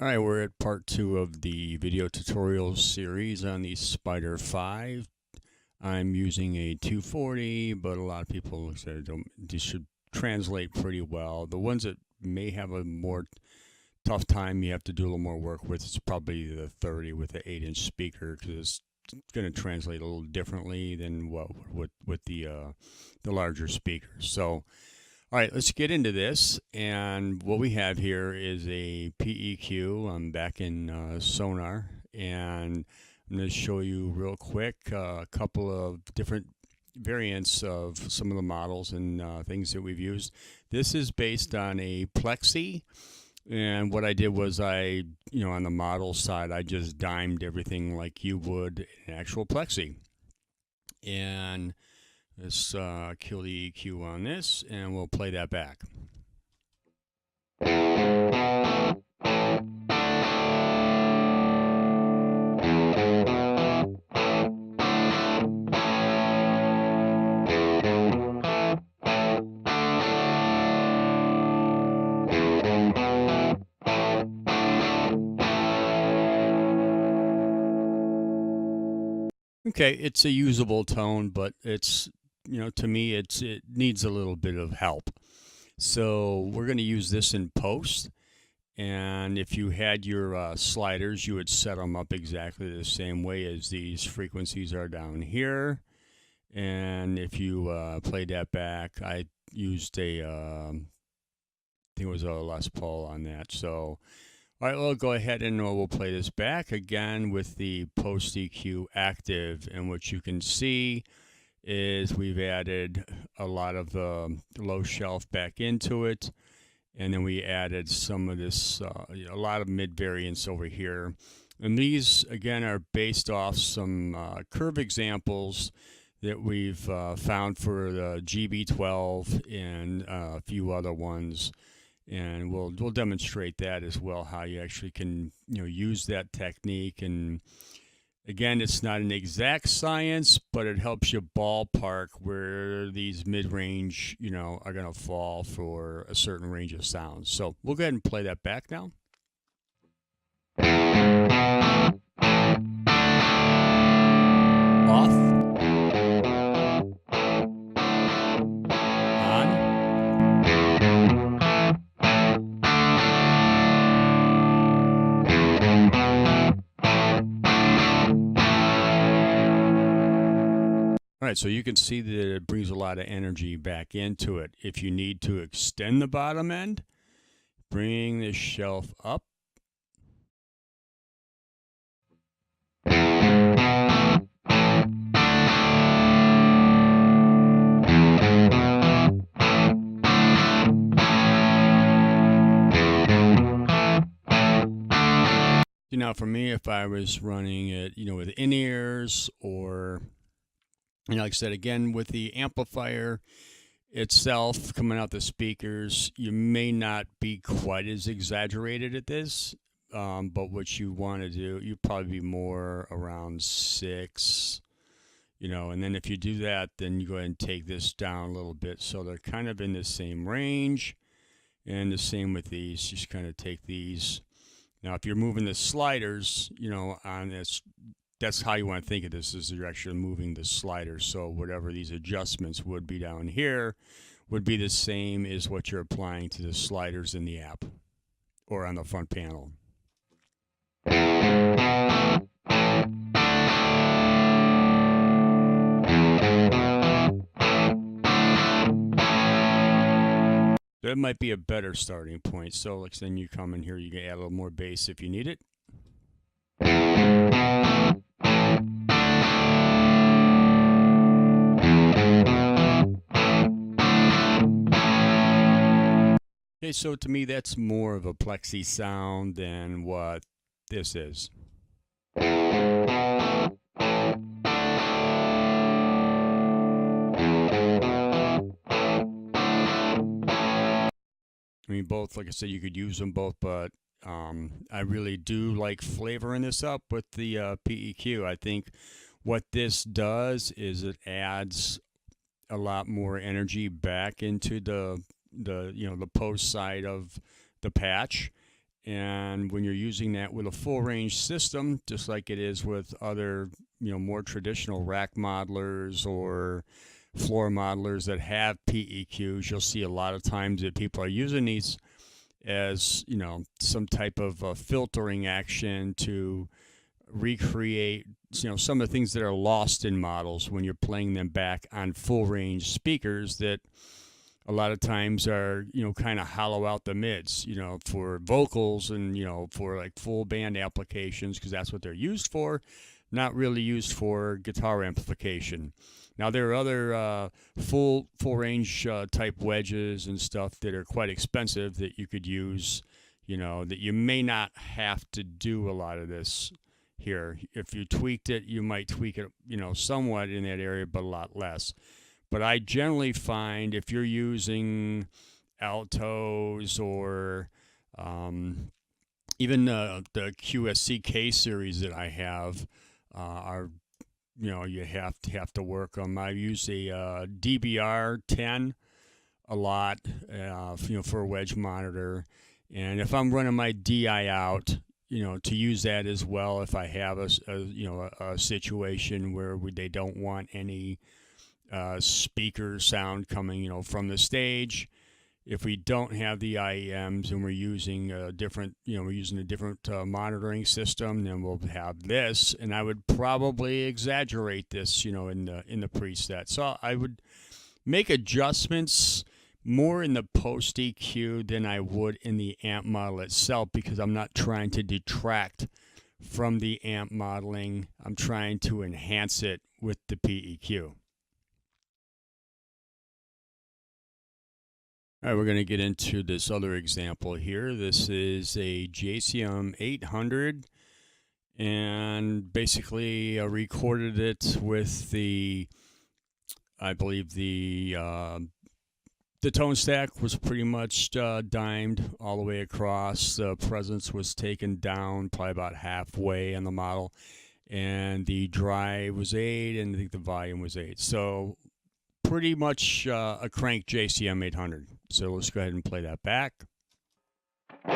All right, we're at part 2 of the video tutorial series on the Spider 5. I'm using a 240, but a lot of people said these should translate pretty well. The ones that may have a more tough time, you have to do a little more work with, it's probably the 30 with the 8-inch speaker, because it's going to translate a little differently than what with the larger speakers. So all right, let's get into this. And what we have here is a PEQ. I'm back in Sonar, and I'm going to show you real quick a couple of different variants of some of the models and things that we've used. This is based on a Plexi, and what I did was on the model side, I just dimed everything like you would an actual Plexi. And let's kill the EQ on this, and we'll play that back. Okay, it's a usable tone, but it's, to me, it needs a little bit of help. So we're going to use this in post. And if you had your sliders, you would set them up exactly the same way as these frequencies are down here. And if you played that back, I used I think it was a Les Paul on that. So all right, we'll go ahead and we'll play this back again with the post EQ active, and what you can see is we've added a lot of the low shelf back into it, and then we added some of this, a lot of mid variants over here. And these, again, are based off some curve examples that we've found for the GB12 and a few other ones. And we'll demonstrate that as well, how you actually can use that technique. And again, it's not an exact science, but it helps you ballpark where these mid-range are going to fall for a certain range of sounds. So we'll go ahead and play that back now. Off. All right, so you can see that it brings a lot of energy back into it. If you need to extend the bottom end, bring this shelf up. Now, for me, if I was running it, with in-ears or like I said, again, with the amplifier itself coming out the speakers, you may not be quite as exaggerated at this, but what you want to do, you'd probably be more around 6, and then if you do that, then you go ahead and take this down a little bit so they're kind of in the same range. And the same with these, just kind of take these. Now, if you're moving the sliders, on this, that's how you want to think of this, is you're actually moving the sliders. So whatever these adjustments would be down here would be the same as what you're applying to the sliders in the app or on the front panel. That might be a better starting point. So like then you come in here, you can add a little more bass if you need it. Okay, so to me, that's more of a Plexi sound than what this is. I mean, both, like I said, you could use them both, but I really do like flavoring this up with the PEQ. I think what this does is it adds a lot more energy back into the post side of the patch, And when you're using that with a full range system, just like it is with other, more traditional rack modelers or floor modelers that have PEQs, you'll see a lot of times that people are using these as, some type of filtering action to recreate, some of the things that are lost in models when you're playing them back on full range speakers that a lot of times are, kind of hollow out the mids, for vocals and, for like full band applications, because that's what they're used for, not really used for guitar amplification. Now, there are other full range type wedges and stuff that are quite expensive that you could use, that you may not have to do a lot of this here. If you tweaked it, you might tweak it, somewhat in that area, but a lot less. But I generally find if you're using altos or even the QSCK series that I have are, you have to work them. I use a DBR 10 a lot, for a wedge monitor. And if I'm running my DI out, to use that as well if I have a situation where they don't want any speaker sound coming, from the stage. If we don't have the IEMs and we're using a different, monitoring system, then we'll have this. And I would probably exaggerate this, in the preset. So I would make adjustments more in the post EQ than I would in the amp model itself, because I'm not trying to detract from the amp modeling. I'm trying to enhance it with the PEQ. All right, we're going to get into this other example here. This is a JCM 800, and basically I recorded it with I believe the tone stack was pretty much dimed all the way across. The presence was taken down probably about halfway on the model, and the drive was 8, and I think the volume was 8. So pretty much a crank JCM 800. So let's go ahead and play that back. All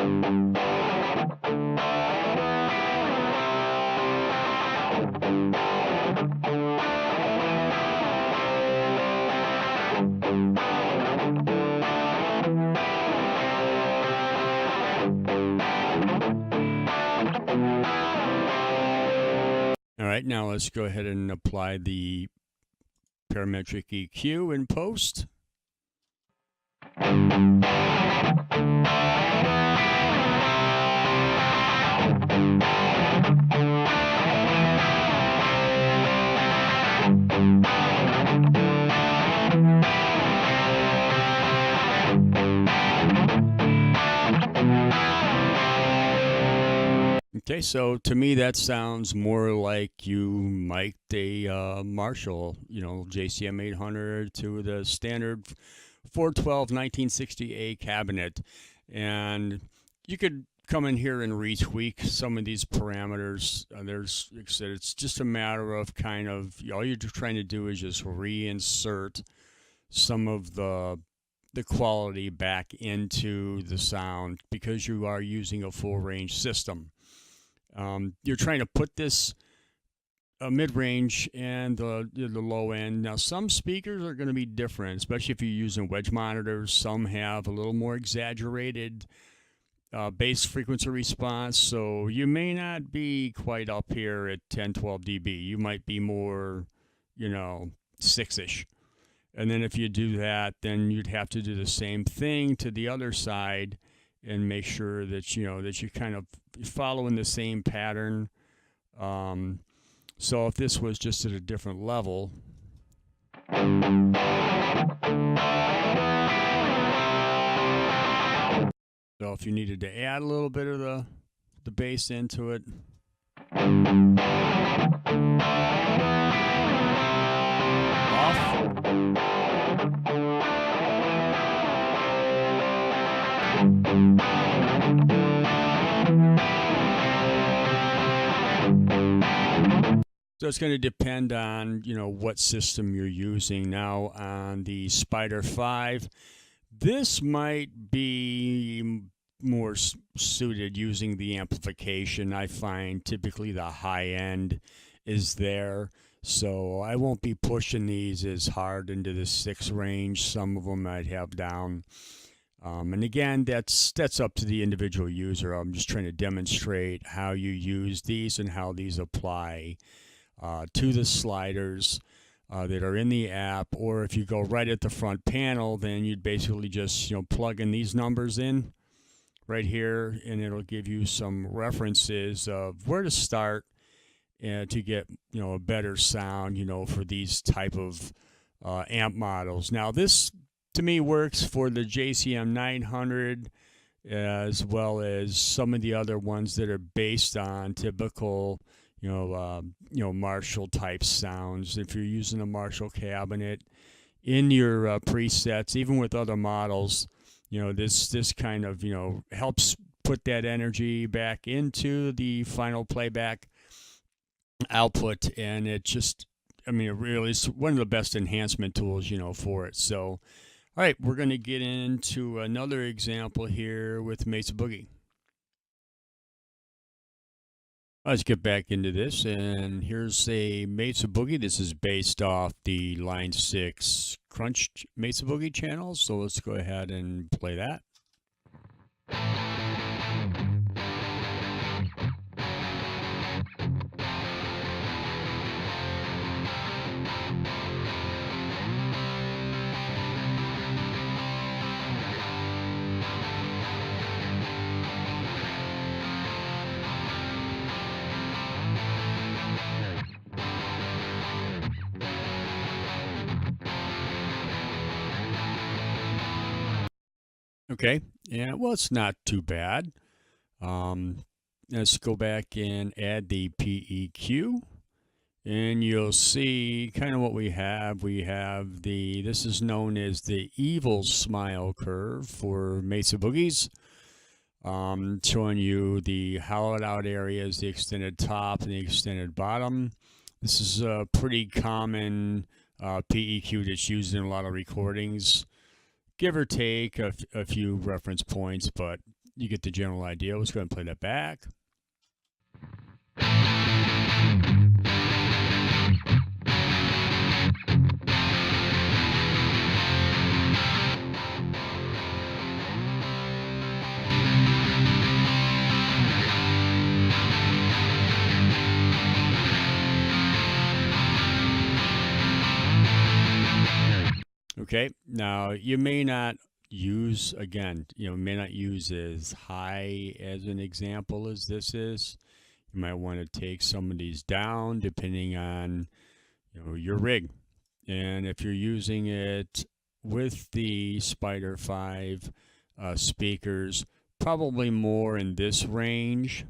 right, now let's go ahead and apply the parametric EQ in post. Okay, so to me that sounds more like you mic'd a Marshall, JCM 800 to the standard 412 1960A cabinet. And you could come in here and retweak some of these parameters. There's, like I said, it's just a matter of kind of, all you're trying to do is just reinsert some of the quality back into the sound, because you are using a full range system. You're trying to put this mid-range and the low end. Now, some speakers are going to be different, especially if you're using wedge monitors. Some have a little more exaggerated bass frequency response, so you may not be quite up here at 10, 12 dB. You might be more, 6-ish. And then if you do that, then you'd have to do the same thing to the other side and make sure that that you're kind of following the same pattern. So if this was just at a different level, so if you needed to add a little bit of the bass into it, off. So it's going to depend on, what system you're using. Now on the Spider 5, this might be more suited using the amplification. I find typically the high end is there. So I won't be pushing these as hard into the 6 range. Some of them I'd have down. And again, that's up to the individual user. I'm just trying to demonstrate how you use these and how these apply to the sliders that are in the app. Or if you go right at the front panel, then you'd basically just plug in these numbers in right here, and it'll give you some references of where to start to get a better sound for these type of amp models. Now this to me works for the JCM 900 as well as some of the other ones that are based on typical Marshall type sounds. If you're using a Marshall cabinet in your presets, even with other models, this kind of helps put that energy back into the final playback output, and it just it really is one of the best enhancement tools for it. So all right, we're going to get into another example here with Mesa Boogie. Let's get back into this, and here's a Mesa Boogie. This is based off the Line 6 Crunch Mesa Boogie channel, so let's go ahead and play that. Okay, yeah, well, it's not too bad. Let's go back and add the PEQ, and you'll see kind of what we have. We have this is known as the evil smile curve for Mesa Boogies, showing you the hollowed out areas, the extended top and the extended bottom. This is a pretty common PEQ that's used in a lot of recordings. Give or take a few reference points, but you get the general idea. Let's go ahead and play that back. Okay, now you may not use, again, may not use as high as an example as this is. You might want to take some of these down depending on your rig. And if you're using it with the Spider 5 speakers, probably more in this range.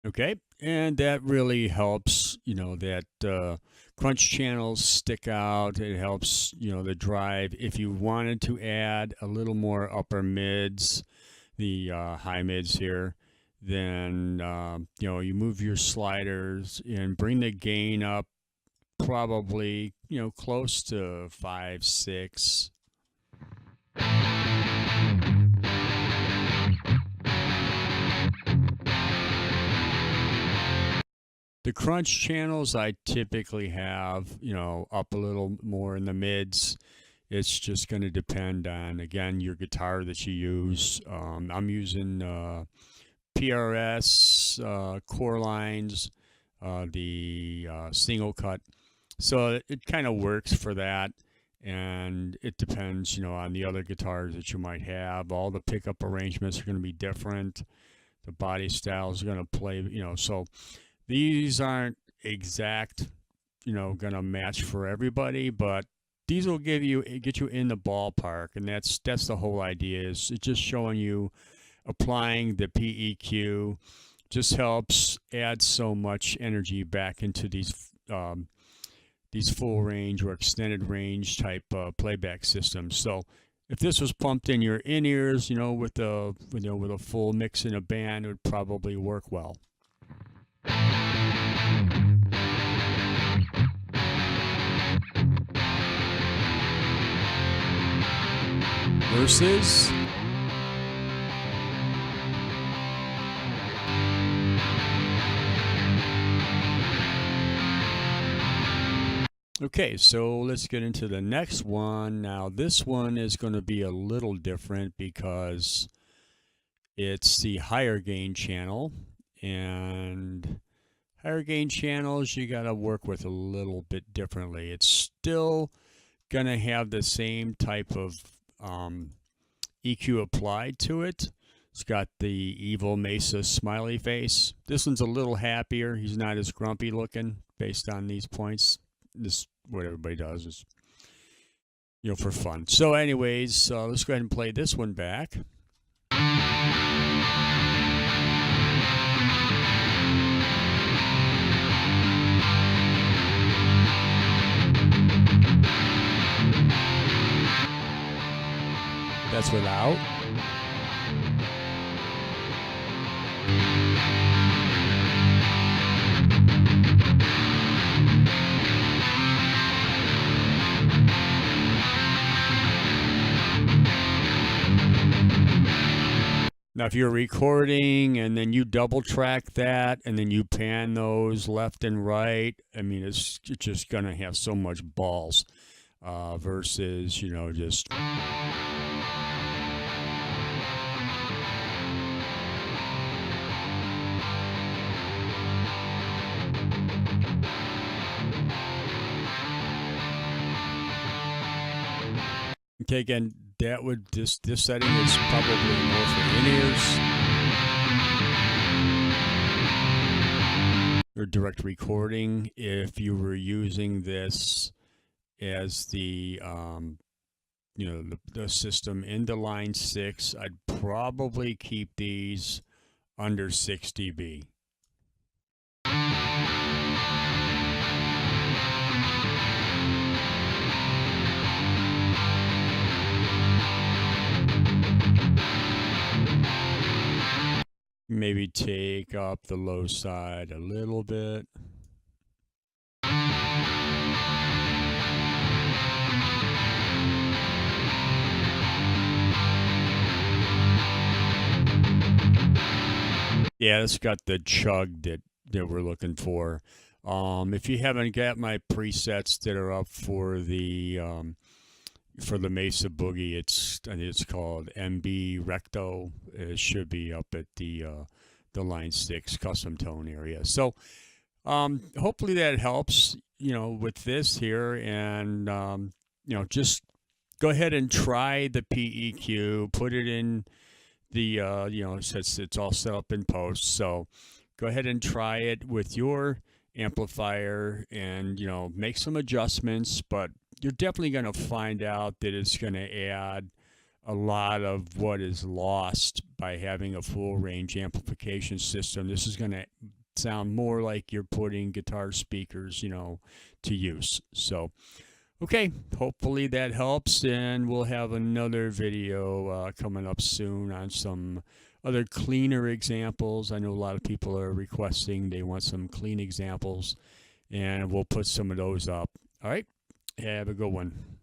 Okay, and that really helps, that crunch channels stick out. It helps, the drive. If you wanted to add a little more upper mids, the high mids here, then, you move your sliders and bring the gain up probably, close to 5, 6. The crunch channels I typically have, up a little more in the mids. It's just going to depend on, again, your guitar that you use. I'm using PRS core lines, the single cut. So it kind of works for that. And it depends, on the other guitars that you might have. All the pickup arrangements are going to be different. The body styles are going to play, so these aren't exact, going to match for everybody, but these will get you in the ballpark, and that's the whole idea. Is it's just showing you applying the PEQ just helps add so much energy back into these these full range or extended range type playback systems. So if this was pumped in your in-ears, with a full mix in a band, it would probably work well. Versus okay, so let's get into the next one. Now this one is going to be a little different because it's the higher gain channel, and higher gain channels you got to work with a little bit differently. It's still going to have the same type of EQ applied to it. It's got the evil Mesa smiley face. This one's a little happier. He's not as grumpy looking based on these points. This what everybody does is, for fun. So anyways, let's go ahead and play this one back. That's without. Now, if you're recording and then you double track that and then you pan those left and right, I mean, it's just going to have so much balls versus, just... Okay, again, that would this setting is probably more for in-ears or direct recording. If you were using this as the the system into line 6, I'd probably keep these under 6 dB. Maybe take up the low side a little bit. Yeah, it's got the chug that we're looking for. If you haven't got my presets that are up for the Mesa Boogie, I think it's called MB Recto. It should be up at the line 6 custom tone area. So hopefully that helps, with this here, and just go ahead and try the PEQ, put it in the since it's all set up in post. So go ahead and try it with your amplifier and make some adjustments, but you're definitely going to find out that it's going to add a lot of what is lost by having a full range amplification system. This is going to sound more like you're putting guitar speakers, to use. So, okay, hopefully that helps, and we'll have another video coming up soon on some other cleaner examples. I know a lot of people are requesting, they want some clean examples, and we'll put some of those up. All right, have a good one.